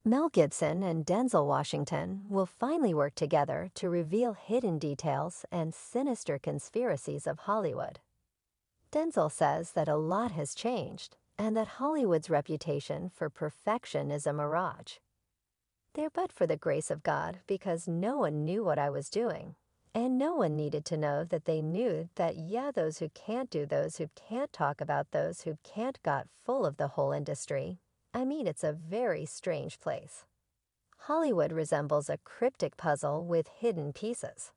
Mel Gibson and Denzel Washington will finally work together to reveal hidden details and sinister conspiracies of Hollywood. Denzel says that a lot has changed and that Hollywood's reputation for perfection is a mirage. They're but for the grace of God because no one knew what I was doing. And no one needed to know that they knew that, yeah, those who can't do, those who can't talk about, those who can't got full of the whole industry. I mean, it's a very strange place. Hollywood resembles a cryptic puzzle with hidden pieces.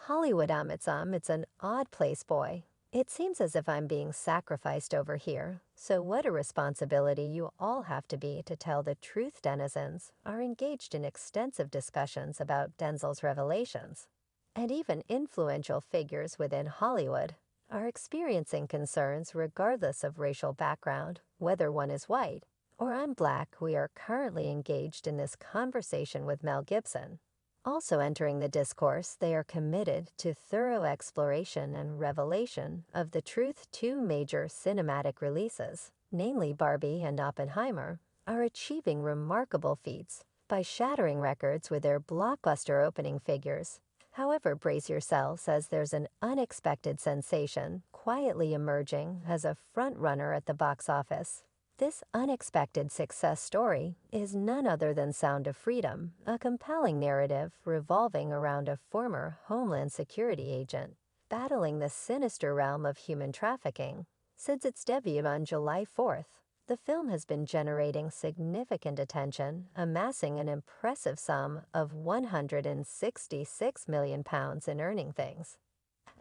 Hollywood, it's an odd place, boy. It seems as if I'm being sacrificed over here, so what a responsibility you all have to be to tell the truth. Denizens are engaged in extensive discussions about Denzel's revelations, and even influential figures within Hollywood are experiencing concerns regardless of racial background, whether one is white or I'm black. We are currently engaged in this conversation with Mel Gibson. Also entering the discourse, they are committed to thorough exploration and revelation of the truth. Two major cinematic releases, namely Barbie and Oppenheimer, are achieving remarkable feats by shattering records with their blockbuster opening figures. However, brace yourselves as there's an unexpected sensation quietly emerging as a front-runner at the box office. This unexpected success story is none other than Sound of Freedom, a compelling narrative revolving around a former Homeland Security agent battling the sinister realm of human trafficking. Since its debut on July 4th, the film has been generating significant attention, amassing an impressive sum of £166 million in earning things.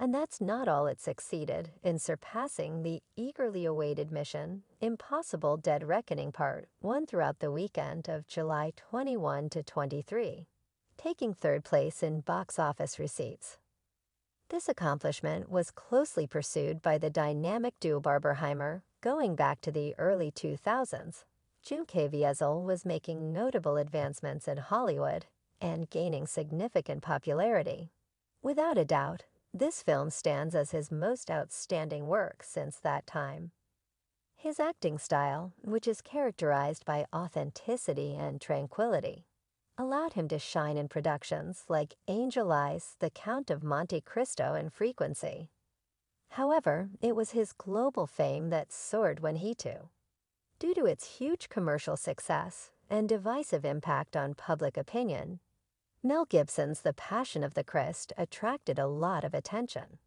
And that's not all. It succeeded in surpassing the eagerly awaited Mission Impossible Dead Reckoning Part 1 throughout the weekend of July 21 to 23, taking third place in box office receipts. This accomplishment was closely pursued by the dynamic duo Barbenheimer going back to the early 2000s. Jim Caviezel was making notable advancements in Hollywood and gaining significant popularity. Without a doubt, this film stands as his most outstanding work since that time. His acting style, which is characterized by authenticity and tranquility, allowed him to shine in productions like Angel Eyes, The Count of Monte Cristo, and Frequency. However, it was his global fame that soared when he too. Due to its huge commercial success and divisive impact on public opinion, Mel Gibson's The Passion of the Christ attracted a lot of attention.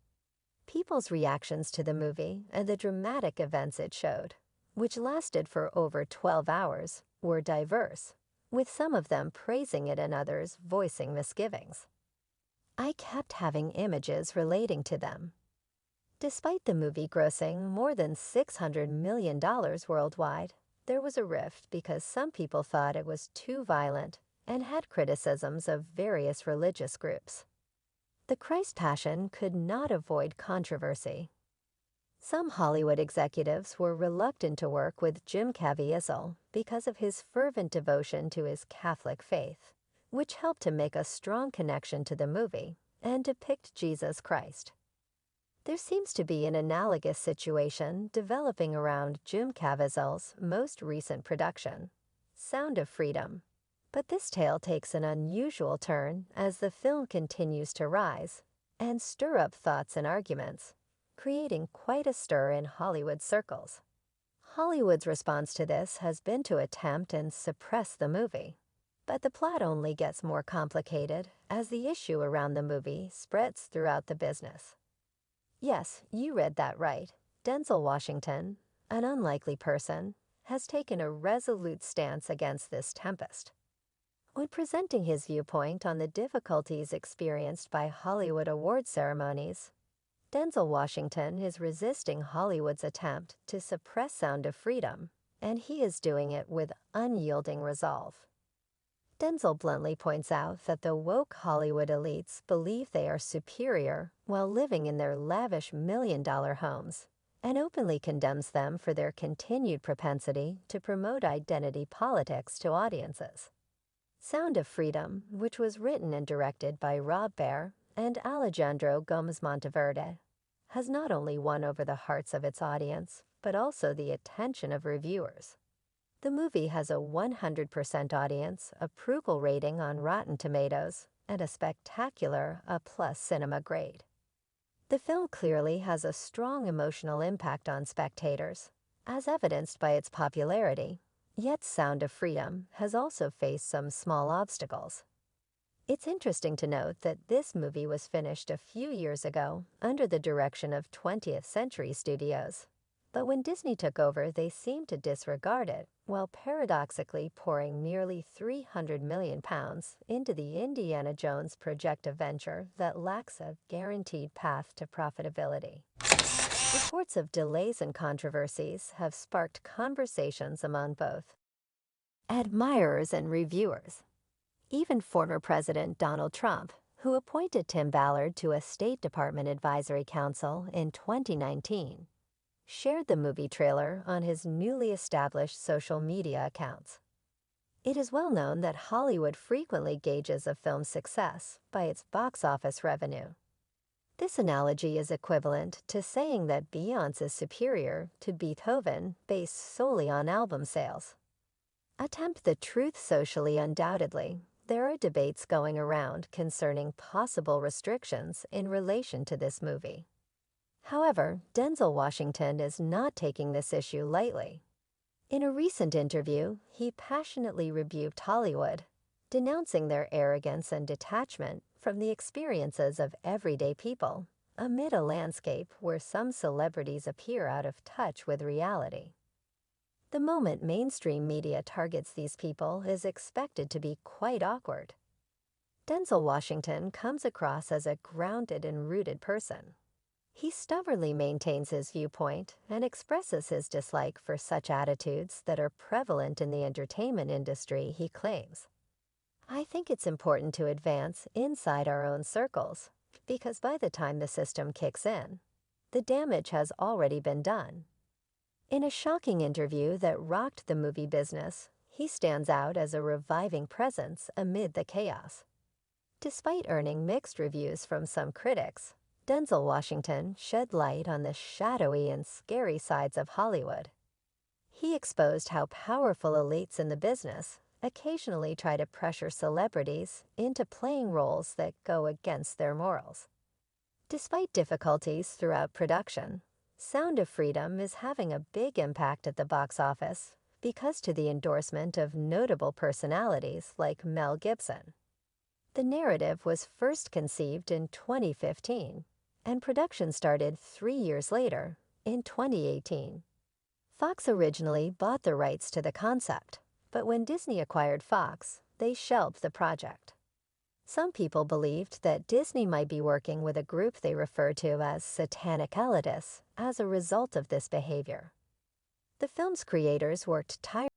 People's reactions to the movie and the dramatic events it showed, which lasted for over 12 hours, were diverse, with some of them praising it and others voicing misgivings. I kept having images relating to them. Despite the movie grossing more than $600 million worldwide, there was a rift because some people thought it was too violent and had criticisms of various religious groups. The Christ Passion could not avoid controversy. Some Hollywood executives were reluctant to work with Jim Caviezel because of his fervent devotion to his Catholic faith, which helped him make a strong connection to the movie and depict Jesus Christ. There seems to be an analogous situation developing around Jim Caviezel's most recent production, Sound of Freedom. But this tale takes an unusual turn as the film continues to rise and stir up thoughts and arguments, creating quite a stir in Hollywood circles. Hollywood's response to this has been to attempt and suppress the movie. But the plot only gets more complicated as the issue around the movie spreads throughout the business. Yes, you read that right. Denzel Washington, an unlikely person, has taken a resolute stance against this tempest. When presenting his viewpoint on the difficulties experienced by Hollywood award ceremonies, Denzel Washington is resisting Hollywood's attempt to suppress Sound of Freedom, and he is doing it with unyielding resolve. Denzel bluntly points out that the woke Hollywood elites believe they are superior while living in their lavish million-dollar homes, and openly condemns them for their continued propensity to promote identity politics to audiences. Sound of Freedom, which was written and directed by Rob Baer and Alejandro Gomez Monteverde, has not only won over the hearts of its audience, but also the attention of reviewers. The movie has a 100% audience approval rating on Rotten Tomatoes and a spectacular A+ cinema grade. The film clearly has a strong emotional impact on spectators, as evidenced by its popularity, yet Sound of Freedom has also faced some small obstacles. It's interesting to note that this movie was finished a few years ago under the direction of 20th Century Studios. But when Disney took over, they seemed to disregard it, while paradoxically pouring nearly £300 million into the Indiana Jones projected venture that lacks a guaranteed path to profitability. Reports of delays and controversies have sparked conversations among both admirers and reviewers. Even former President Donald Trump, who appointed Tim Ballard to a State Department Advisory Council in 2019, shared the movie trailer on his newly established social media accounts. It is well known that Hollywood frequently gauges a film's success by its box office revenue. This analogy is equivalent to saying that Beyoncé is superior to Beethoven based solely on album sales. Attempt the truth socially. Undoubtedly, there are debates going around concerning possible restrictions in relation to this movie. However, Denzel Washington is not taking this issue lightly. In a recent interview, he passionately rebuked Hollywood, denouncing their arrogance and detachment from the experiences of everyday people, amid a landscape where some celebrities appear out of touch with reality. The moment mainstream media targets these people is expected to be quite awkward. Denzel Washington comes across as a grounded and rooted person. He stubbornly maintains his viewpoint and expresses his dislike for such attitudes that are prevalent in the entertainment industry, he claims. I think it's important to advance inside our own circles, because by the time the system kicks in, the damage has already been done. In a shocking interview that rocked the movie business, he stands out as a reviving presence amid the chaos. Despite earning mixed reviews from some critics, Denzel Washington shed light on the shadowy and scary sides of Hollywood. He exposed how powerful elites in the business occasionally try to pressure celebrities into playing roles that go against their morals. Despite difficulties throughout production, Sound of Freedom is having a big impact at the box office because to the endorsement of notable personalities like Mel Gibson. The narrative was first conceived in 2015, and production started 3 years later, in 2018. Fox originally bought the rights to the concept, but when Disney acquired Fox, they shelved the project. Some people believed that Disney might be working with a group they refer to as satanic elitists as a result of this behavior. The film's creators worked tirelessly